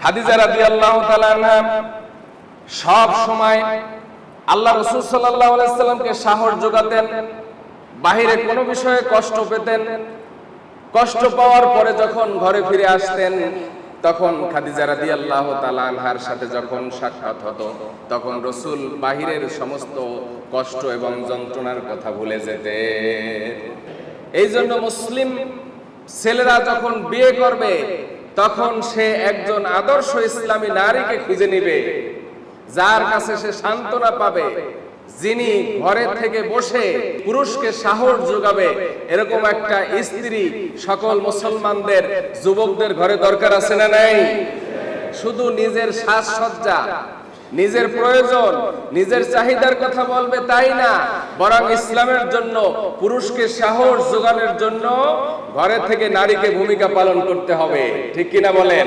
খাদিজা রাদিয়াল্লাহু তাআলা আনহা সব সময় আল্লাহ রাসূল সাল্লাল্লাহু আলাইহি সাল্লামকে সাহস যোগাতেন। বাহিরে কোনো বিষয়ে কষ্ট পেতেন, কষ্ট পাওয়ার পরে যখন ঘরে ফিরে আসতেন, তখন খাদিজা রাদিয়াল্লাহু তাআলা আনহার সাথে যখন সাক্ষাৎ হতো, তখন রাসূল বাহিরের সমস্ত কষ্ট এবং যন্ত্রণার কথা ভুলে যেতেন। এই জন্য মুসলিম ছেলেরা যখন বিয়ে করবে, তখন সে একজন আদর্শ ইসলামী নারীকে খুঁজে নেবে, যার কাছে সে সান্ত্বনা পাবে, যিনি ঘরে থেকে বসে পুরুষকে সাহস যোগাবে। এরকম একটা স্ত্রী সকল মুসলমানদের যুবকদের ঘরে দরকার আছে না নাই? শুধু নিজের সাজসজ্জা, নিজের প্রয়োজন, নিজের চাহিদার কথা বলবে তাই না, বরং ইসলামের জন্য পুরুষকে সাহস যোগানোর জন্য ঘরে থেকে নারীকে ভূমিকা পালন করতে হবে। ঠিক কিনা বলেন?